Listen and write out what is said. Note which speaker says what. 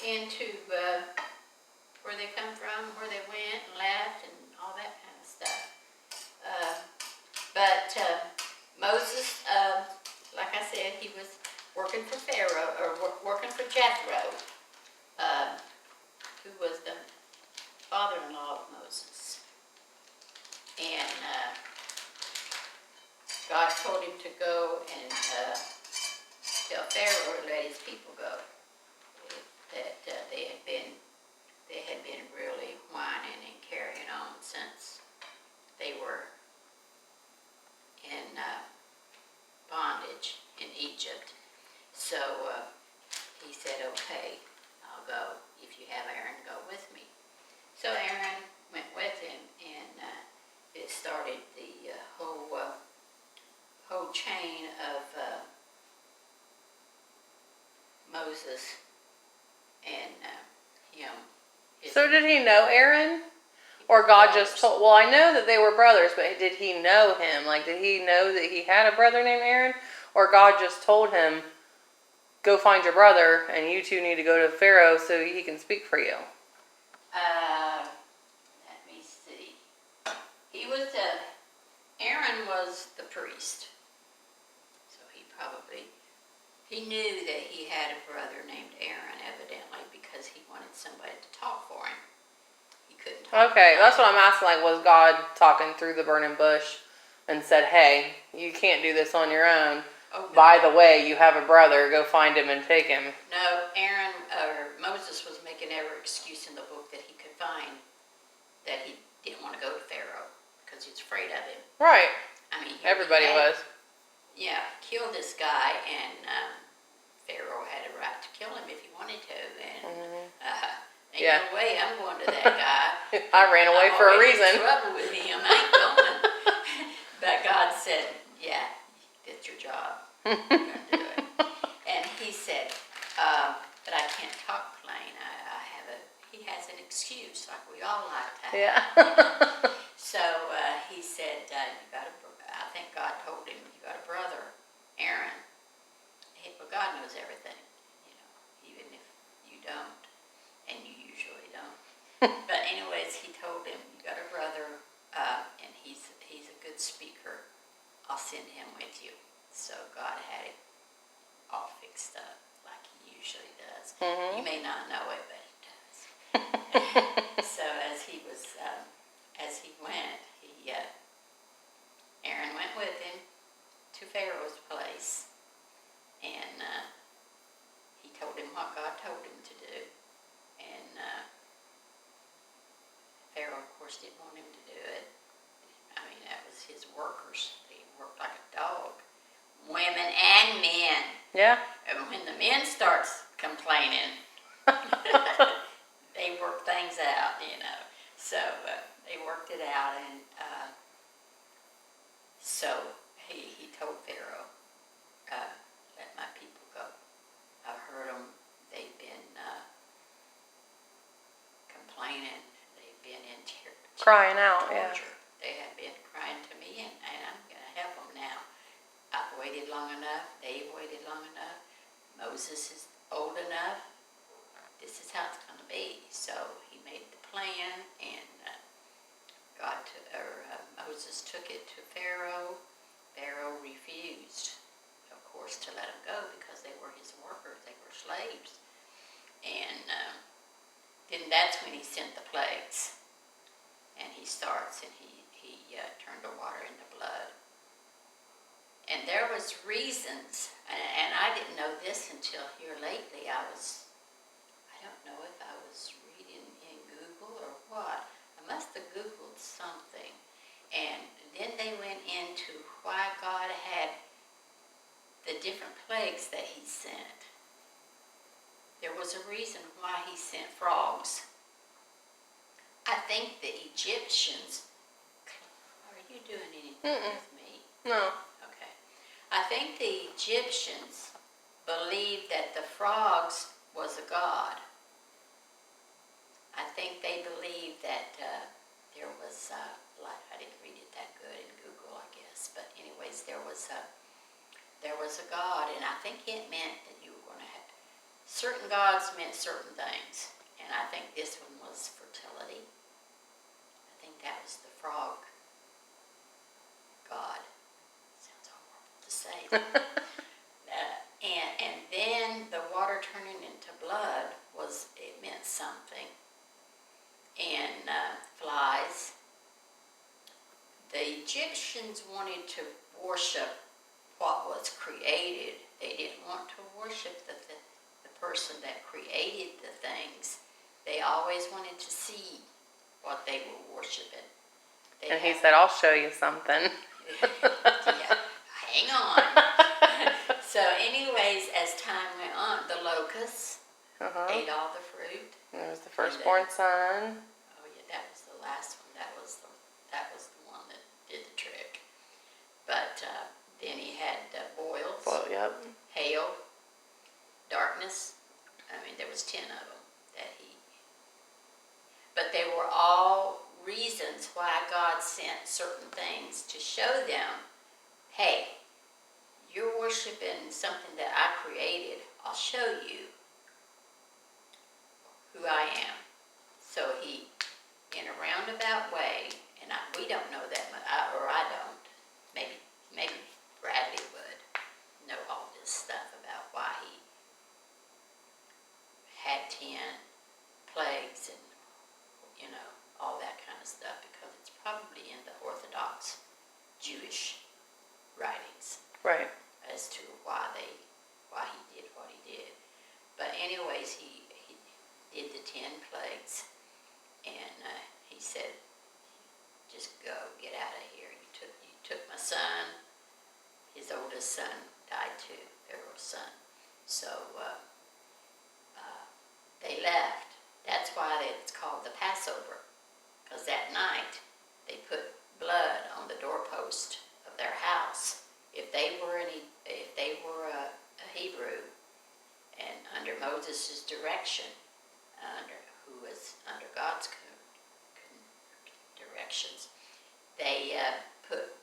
Speaker 1: into where they come from, where they went and left, and all that kind of stuff. But Moses, like I said, he was working for Pharaoh, or working for Jethro, who was the father-in-law of Moses. And God told him to go and tell Pharaoh to let his people go. That they had been really whining and carrying on since they were in bondage in Egypt. So he said, okay, I'll go. If you have Aaron, go with me. So Aaron went with him, and it started the whole chain of Moses and him.
Speaker 2: So did he know Aaron? Or God just told, well, I know that they were brothers, but did he know him? Like, did he know that he had a brother named Aaron? Or God just told him, go find your brother, and you two need to go to Pharaoh so he can speak for you?
Speaker 1: Let me see. Aaron was the priest. So he knew that he had a brother named Aaron, evidently, because he wanted somebody to talk for him. He couldn't talk.
Speaker 2: Okay, that's what I'm asking. Like, was God talking through the burning bush and said, hey, you can't do this on your own.
Speaker 1: Oh, no.
Speaker 2: By the way, you have a brother. Go find him and take him.
Speaker 1: No, Moses was making every excuse in the book that he could find that he didn't want to go to Pharaoh because he was afraid of him.
Speaker 2: Right.
Speaker 1: I mean,
Speaker 2: everybody was.
Speaker 1: Yeah, killed this guy, and Pharaoh had a right to kill him if he wanted to. And ain't no way I'm going to that guy.
Speaker 2: I ran away for a reason.
Speaker 1: I'm in trouble with him. I ain't going. But God said, yeah, that's your job. You're going to do it. And he said, but I can't talk plain. He has an excuse, like we all like to have.
Speaker 2: Yeah.
Speaker 1: So he said, I think God told him, you got a brother, Aaron. Well, God knows everything, even if you don't, and you usually don't. But anyways, he told him, you got a brother, and he's a good speaker. I'll send him with you. So God had it all fixed up like he usually does. You may not know it, but he does. So as he went, Aaron went with him to Pharaoh's place, and he told him what God told him to do. And Pharaoh, of course, didn't want him to do it. I mean, that was his workers. They worked like a dog, women and men.
Speaker 2: Yeah.
Speaker 1: And when the men starts complaining, they work things out, So they worked it out, and so he told Pharaoh, let my people go. I've heard them. They've been complaining. They've been in
Speaker 2: crying out,
Speaker 1: torture.
Speaker 2: yeah.
Speaker 1: They have been crying to me, and I'm going to help them now. I've waited long enough. They've waited long enough. Moses is old enough. This is how it's going to be. So he made the plan, and Moses took it to Pharaoh. Pharaoh refused, of course, to let them go because they were his workers. They were slaves. And then that's when he sent the plagues. And he starts, and he turned the water into blood. And there was reasons, and I didn't know this until here lately. I don't know if I was reading in Google or what. I must have Googled something. And then they went into why God had the different plagues that he sent. There was a reason why he sent frogs. I think the Egyptians, are you doing anything with me?
Speaker 2: No.
Speaker 1: Okay. I think the Egyptians believed that the frogs was a god. I think they believed that there was, I didn't read it that good in Google, I guess, but anyways, there was a god, and I think it meant that you were going to certain gods meant certain things, and I think this one was fertility. I think that was the frog god. Sounds horrible to say. And then the water turning into blood it meant something. And flies. The Egyptians wanted to worship what was created. They didn't want to worship the person that created the things. They always wanted to see what they were worshiping.
Speaker 2: And he said, I'll show you something.
Speaker 1: Yeah, hang on. So anyways, as time went on, the locusts ate all the fruit.
Speaker 2: It was the firstborn son.
Speaker 1: Oh yeah, that was the last one. That was the one that did the trick. But then he had boils,
Speaker 2: Well, yep.
Speaker 1: hail, darkness. I mean, there was 10 of them that he. But they were all reasons why God sent certain things to show them, hey, you're worshiping something that I created. I'll show you who I am. So he, in a roundabout way, and we don't know that much, or I don't. Maybe Bradley would know all this stuff about why he had 10 plagues and all that kind of stuff, because it's probably in the Orthodox Jewish writings.
Speaker 2: Right.
Speaker 1: As to why he did what he did. But anyways, he did the 10 plagues, and he said, just go, get out of here. You took my son. His oldest son died too, Pharaoh's son. So they left. That's why it's called the Passover, because that night they put blood on the doorpost of their house. If they were a Hebrew, and under Moses' direction, who was under God's directions, they put